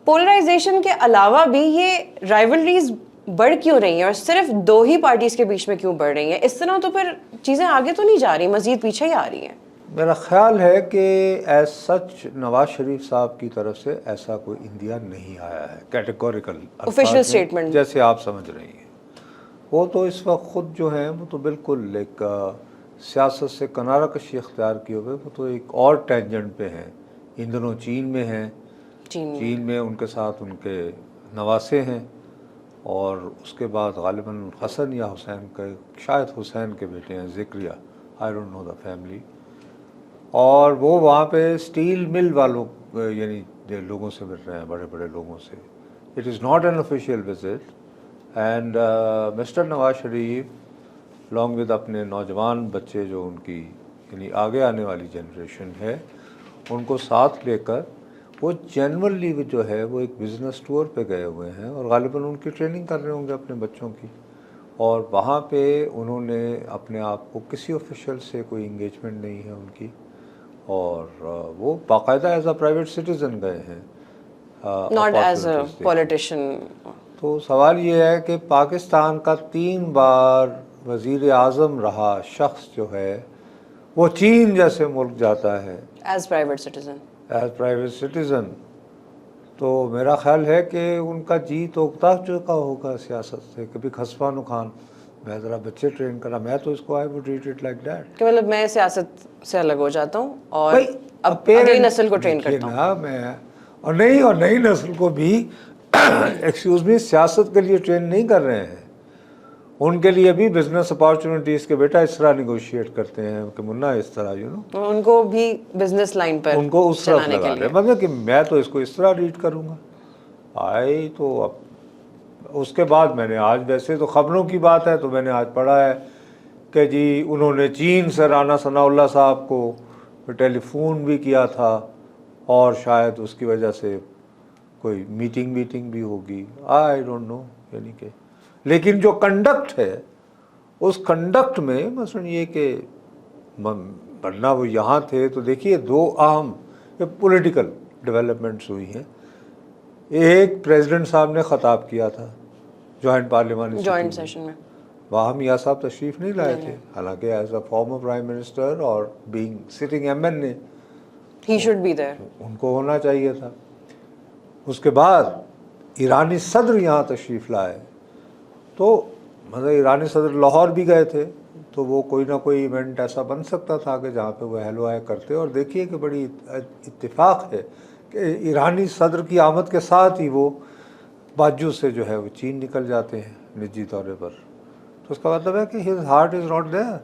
Polarisation کے علاوہ بھی یہ رائیولریز بڑھ کیوں رہی ہیں اور صرف دو ہی پارٹیز کے بیچ میں کیوں بڑھ رہی ہیں؟ اس طرح تو پھر چیزیں آگے تو نہیں جا رہی، مزید پیچھے ہی آ رہی ہیں. میرا خیال ہے کہ ایز سچ نواز شریف صاحب کی طرف سے ایسا کوئی اندیا نہیں آیا ہے کیٹیگوریکل آفیشیل اسٹیٹمنٹ جیسے آپ سمجھ رہی ہیں. وہ تو اس وقت خود جو ہیں وہ تو بالکل ایک سیاست سے کنارہ کشی اختیار کیے ہوئے، وہ تو ایک اور ٹینجنٹ پہ ہیں. ان دنوں چین میں ہیں، چین میں ان کے ساتھ ان کے نواسے ہیں، اور اس کے بعد غالباً حسن یا حسین کا، شاید حسین کے بیٹے ہیں ذکریہ، I don't know the family, اور وہ وہاں پہ اسٹیل مل والوں یعنی لوگوں سے مل رہے ہیں، بڑے بڑے لوگوں سے. It is not an official visit. And mister Nawaz Sharif along with اپنے نوجوان بچے جو ان کی یعنی آگے آنے والی جنریشن ہے، ان کو ساتھ لے کر وہ جنرلی جو ہے وہ ایک بزنس ٹور پہ گئے ہوئے ہیں، اور غالباً ان کی ٹریننگ کر رہے ہوں گے اپنے بچوں کی، اور وہاں پہ انہوں نے اپنے آپ کو کسی آفیشیل سے کوئی انگیجمنٹ نہیں ہے ان کی، اور وہ باقاعدہ ایز اے پرائیویٹ سٹیزن گئے ہیں، ناٹ ایز اے پولیٹیشین. تو سوال یہ ہے کہ پاکستان کا 3 بار وزیر اعظم رہا شخص جو ہے وہ چین جیسے ملک جاتا ہے as private citizen. As private citizen, تو میرا خیال ہے کہ ان کا جی تو اکتا چکا ہوگا سیاست سے. کبھی خسفہ خان میں ذرا بچے ٹرین کرا، میں تو اس کو I would treat it like that کہ مطلب میں سیاست سے الگ ہو جاتا ہوں اور اب اگلی نسل کو ٹرین کرتا ہوں. میں اور نئی نسل کو بھی ایکسکیوز می سیاست کے لیے ٹرین نہیں کر رہے ہیں. ان کے لیے بھی بزنس اپارچونیٹیز کے بیٹا اس طرح نیگوشیٹ کرتے ہیں کہ منا اس طرح ان کو بھی بزنس لائن پر ان کو اس طرح لگا رہے ہیں، مطلب کہ میں تو اس کو اس طرح ریڈ کروں گا. تو اب اس کے بعد میں نے آج، ویسے تو خبروں کی بات ہے تو میں نے آج پڑھا ہے کہ جی انہوں نے چین سے رانا ثناء اللہ صاحب کو ٹیلی فون بھی کیا تھا، اور شاید اس کی وجہ سے کوئی میٹنگ بھی ہوگی، آئی ڈونٹ نو. یعنی کہ لیکن جو کنڈکٹ ہے اس کنڈکٹ میں مثلا یہ کہ ورنہ وہ یہاں تھے تو دیکھیے 2 اہم پولیٹیکل ڈیولپمنٹس ہوئی ہیں. ایک پریزیڈنٹ صاحب نے خطاب کیا تھا جوائنٹ پارلیمانی جوائنٹ سیشن میں، وہاں میاں صاحب تشریف نہیں لائے تھے، حالانکہ as a former prime minister اور being sitting M N A he should be there, ان کو ہونا چاہیے تھا. اس کے بعد ایرانی صدر یہاں تشریف لائے، تو مطلب ایرانی صدر لاہور بھی گئے تھے، تو وہ کوئی نہ کوئی ایونٹ ایسا بن سکتا تھا کہ جہاں پہ وہ ہیلو ہائی کرتے. اور دیکھیے کہ بڑی اتفاق ہے کہ ایرانی صدر کی آمد کے ساتھ ہی وہ باجو سے جو ہے وہ چین نکل جاتے ہیں نجی طور پر. تو اس کا مطلب ہے کہ his heart is not their.